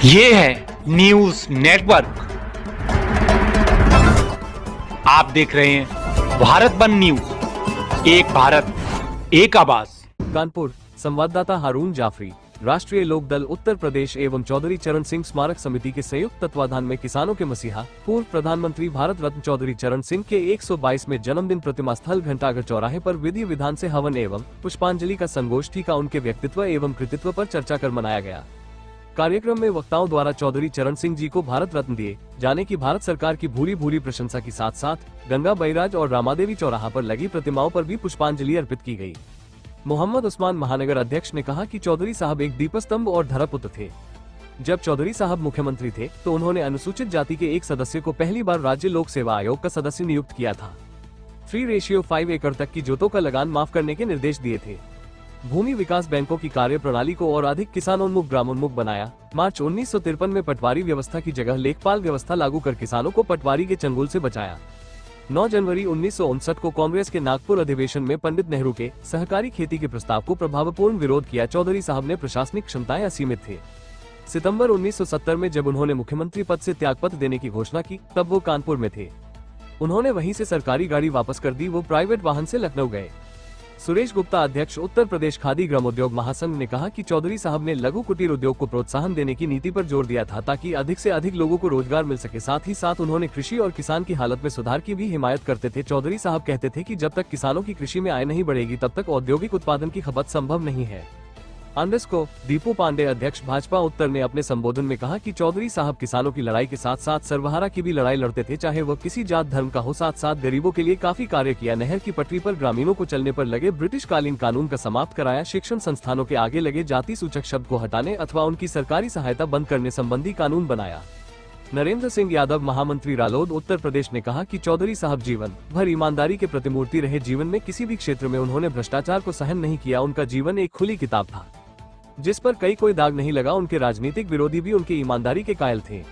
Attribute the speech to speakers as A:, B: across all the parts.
A: ये है news network. आप देख रहे हैं भारत वन न्यूज, एक भारत एक आवाज।
B: कानपुर संवाददाता हारून जाफरी। राष्ट्रीय लोकदल उत्तर प्रदेश एवं चौधरी चरण सिंह स्मारक समिति के संयुक्त तत्वाधान में किसानों के मसीहा पूर्व प्रधानमंत्री भारत रत्न चौधरी चरण सिंह के 122वें जन्मदिन प्रतिमा स्थल घंटाघर चौराहे पर विधि विधान से हवन एवं पुष्पांजलि का संगोष्ठी का उनके व्यक्तित्व एवं कृतित्व पर चर्चा कर मनाया गया। कार्यक्रम में वक्ताओं द्वारा चौधरी चरण सिंह जी को भारत रत्न दिए जाने की भारत सरकार की भूरी भूरी प्रशंसा के साथ साथ गंगा बैराज और रामादेवी चौराहा पर लगी प्रतिमाओं पर भी पुष्पांजलि अर्पित की गई। मोहम्मद उस्मान महानगर अध्यक्ष ने कहा कि चौधरी साहब एक दीपस्तंभ और धरापुत्र थे। जब चौधरी साहब मुख्यमंत्री थे तो उन्होंने अनुसूचित जाति के एक सदस्य को पहली बार राज्य लोक सेवा आयोग का सदस्य नियुक्त किया था। फ्री रेशियो 5 एकड़ तक की जोतों का लगान माफ करने के निर्देश दिए थे। भूमि विकास बैंकों की कार्य प्रणाली को और अधिक किसानोन्मुख ग्रामोन्मुख बनाया। मार्च 1953 में पटवारी व्यवस्था की जगह लेखपाल व्यवस्था लागू कर किसानों को पटवारी के चंगुल से बचाया। 9 जनवरी 1959 को कांग्रेस के नागपुर अधिवेशन में पंडित नेहरू के सहकारी खेती के प्रस्ताव को प्रभावपूर्ण विरोध किया। चौधरी साहब ने प्रशासनिक क्षमताएं असीमित थे। सितंबर 1970 में जब उन्होंने मुख्यमंत्री पद से त्यागपत्र देने की घोषणा की तब वो कानपुर में थे। उन्होंने वहीं से सरकारी गाड़ी वापस कर दी, वो प्राइवेट वाहन से लखनऊ गए। सुरेश गुप्ता अध्यक्ष उत्तर प्रदेश खादी ग्रामोद्योग महासंघ ने कहा कि चौधरी साहब ने लघु कुटीर उद्योग को प्रोत्साहन देने की नीति पर जोर दिया था ताकि अधिक से अधिक लोगों को रोजगार मिल सके। साथ ही साथ उन्होंने कृषि और किसान की हालत में सुधार की भी हिमायत करते थे। चौधरी साहब कहते थे कि जब तक किसानों की कृषि में आय नहीं बढ़ेगी तब तक औद्योगिक उत्पादन की खपत संभव नहीं है। अंडस्को दीपू पांडे अध्यक्ष भाजपा उत्तर ने अपने संबोधन में कहा कि चौधरी साहब किसानों की लड़ाई के साथ साथ सर्वहारा की भी लड़ाई लड़ते थे, चाहे वह किसी जात धर्म का हो। साथ साथ गरीबों के लिए काफी कार्य किया। नहर की पटरी पर ग्रामीणों को चलने पर लगे ब्रिटिश कालीन कानून का समाप्त कराया। शिक्षण संस्थानों के आगे लगे जाति सूचक शब्द को हटाने अथवा उनकी सरकारी सहायता बंद करने संबंधी कानून बनाया। नरेंद्र सिंह यादव महामंत्री रालोद उत्तर प्रदेश ने कहा कि चौधरी साहब जीवन भर ईमानदारी के प्रतिमूर्ति रहे। जीवन में किसी भी क्षेत्र में उन्होंने भ्रष्टाचार को सहन नहीं किया। उनका जीवन एक खुली किताब था जिस पर कोई दाग नहीं लगा। उनके राजनीतिक विरोधी भी उनकी ईमानदारी के कायल थे।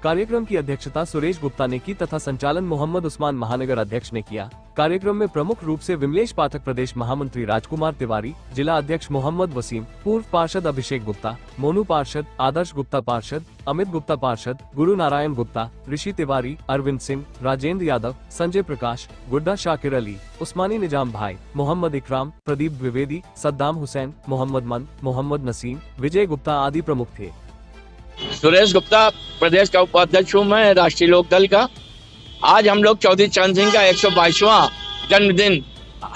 B: कार्यक्रम की अध्यक्षता सुरेश गुप्ता ने की तथा संचालन मोहम्मद उस्मान महानगर अध्यक्ष ने किया। कार्यक्रम में प्रमुख रूप से विमलेश पाठक, प्रदेश महामंत्री राजकुमार तिवारी, जिला अध्यक्ष मोहम्मद वसीम, पूर्व पार्षद अभिषेक गुप्ता, मोनू पार्षद, आदर्श गुप्ता पार्षद, अमित गुप्ता पार्षद, गुरु नारायण गुप्ता, ऋषि तिवारी, अरविंद सिंह, राजेंद्र यादव, संजय प्रकाश, गुड्डा शाकिर अली, उस्मानी निजाम भाई, मोहम्मद इकराम, प्रदीप द्विवेदी, सद्दाम हुसैन, मोहम्मद मन, मोहम्मद नसीम, विजय गुप्ता आदि प्रमुख थे।
C: सुरेश गुप्ता प्रदेश का उपाध्यक्ष हूँ मैं राष्ट्रीय लोकदल का। आज हम लोग चौधरी चरण सिंह का 122वां जन्मदिन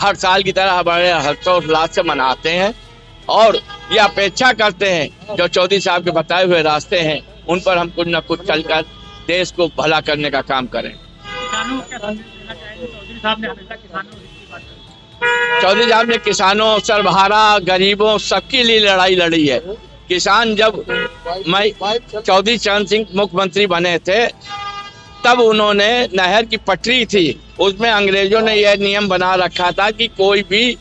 C: हर साल की तरह बड़े हर्षोल्लास से मनाते हैं और ये अपेक्षा करते हैं जो चौधरी साहब के बताए हुए रास्ते हैं उन पर हम कुछ न कुछ चलकर देश को भला करने का काम करें। चौधरी साहब ने किसानों, सर्वहारा, गरीबों सबके लिए लड़ाई लड़ी है। किसान जब चौधरी चरण सिंह मुख्यमंत्री बने थे तब उन्होंने नहर की पटरी थी, उसमें अंग्रेजों ने यह नियम बना रखा था कि कोई भी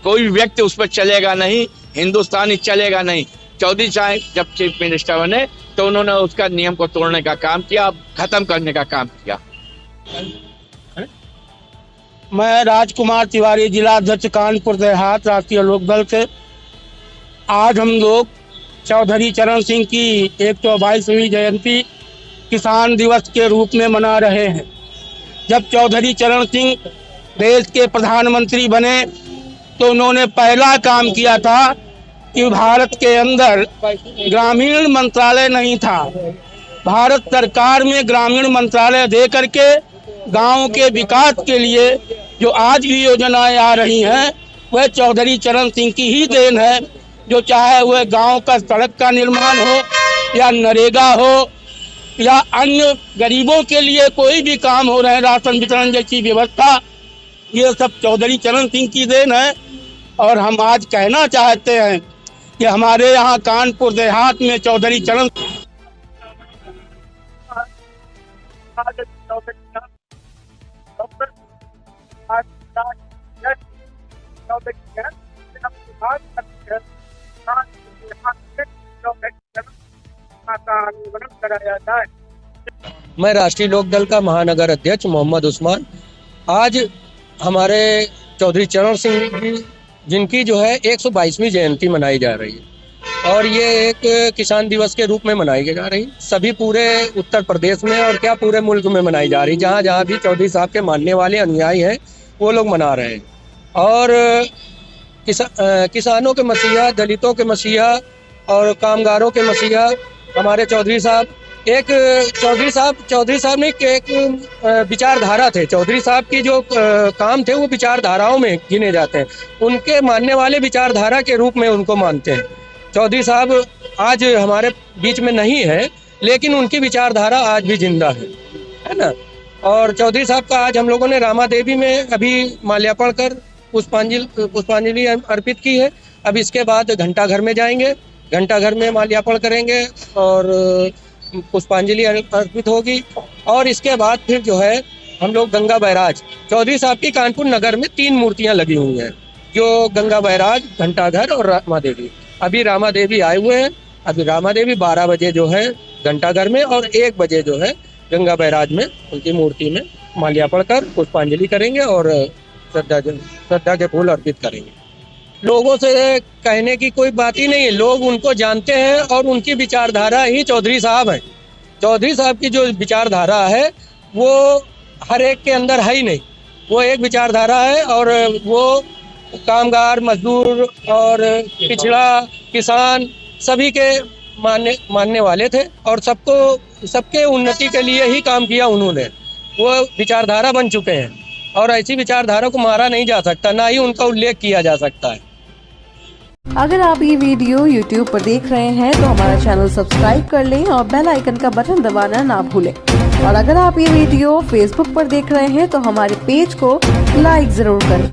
C: व्यक्ति उस पर चलेगा नहीं, हिंदुस्तानी चलेगा नहीं। चौधरी साहब जब चीफ मिनिस्टर बने तो उन्होंने उसका नियम को तोड़ने का काम किया, खत्म करने का काम किया।
D: मैं राजकुमार तिवारी, जिला अध्यक्ष कानपुर देहात, राष्ट्रीय लोकदल से। आज हम लोग चौधरी चरण सिंह की 122वीं जयंती किसान दिवस के रूप में मना रहे हैं। जब चौधरी चरण सिंह देश के प्रधानमंत्री बने तो उन्होंने पहला काम किया था कि भारत के अंदर ग्रामीण मंत्रालय नहीं था। भारत सरकार में ग्रामीण मंत्रालय दे करके गाँव के विकास के लिए जो आज भी योजनाएं आ रही हैं वह चौधरी चरण सिंह की ही देन है। जो चाहे वह गांव का सड़क का निर्माण हो या नरेगा हो या अन्य गरीबों के लिए कोई भी काम हो रहे, राशन वितरण जैसी व्यवस्था, ये सब चौधरी चरण सिंह की देन है। और हम आज कहना चाहते हैं कि हमारे यहाँ कानपुर देहात में चौधरी चरण
E: मैं राष्ट्रीय लोकदल का महानगर अध्यक्ष मोहम्मद उस्मान। आज हमारे चौधरी चरण सिंह जी जिनकी जो है 122वीं जयंती मनाई जा रही है और ये एक किसान दिवस के रूप में मनाई जा रही, सभी पूरे उत्तर प्रदेश में और क्या पूरे मुल्क में मनाई जा रही। जहाँ जहाँ भी चौधरी साहब के मानने वाले अनुयायी हैं वो लोग मना रहे हैं। और किसानों के मसीहा, दलितों के मसीहा और कामगारों के मसीहा हमारे चौधरी साहब ने एक विचारधारा थे। चौधरी साहब की जो काम थे वो विचारधाराओं में गिने जाते हैं। उनके मानने वाले विचारधारा के रूप में उनको मानते हैं। चौधरी साहब आज हमारे बीच में नहीं है, लेकिन उनकी विचारधारा आज भी जिंदा है ना। और चौधरी साहब का आज हम लोगों ने रामा देवी में अभी माल्यार्पण कर पुष्पांजलि अर्पित की है। अब इसके बाद घंटाघर में जाएंगे, घंटाघर में माल्यार्पण करेंगे और पुष्पांजलि अर्पित होगी। और इसके बाद फिर जो है हम लोग गंगा बैराज, चौधरी साहब की कानपुर नगर में 3 मूर्तियां लगी हुई हैं, जो गंगा बैराज, घंटाघर और रामा देवी। अभी रामा देवी आए हुए हैं। अभी रामा देवी 12 बजे जो है घंटाघर में और 1 बजे जो है गंगा बैराज में उनकी मूर्ति में माल्यार्पण कर पुष्पांजलि करेंगे और श्रद्धा के फूल अर्पित करेंगे। लोगों से कहने की कोई बात ही नहीं है, लोग उनको जानते हैं और उनकी विचारधारा ही चौधरी साहब है। चौधरी साहब की जो विचारधारा है वो हर एक के अंदर है ही नहीं, वो एक विचारधारा है। और वो कामगार, मजदूर और पिछड़ा, किसान सभी के मानने वाले थे और सबके उन्नति के लिए ही काम किया उन्होंने। वो विचारधारा बन चुके हैं और ऐसी विचारधारा को मारा नहीं जा सकता, ना ही उनका उल्लेख किया जा सकता है।
F: अगर आप ये वीडियो YouTube पर देख रहे हैं तो हमारा चैनल सब्सक्राइब कर लें और बेल आइकन का बटन दबाना ना भूलें। और अगर आप ये वीडियो Facebook पर देख रहे हैं तो हमारे पेज को लाइक जरूर करें।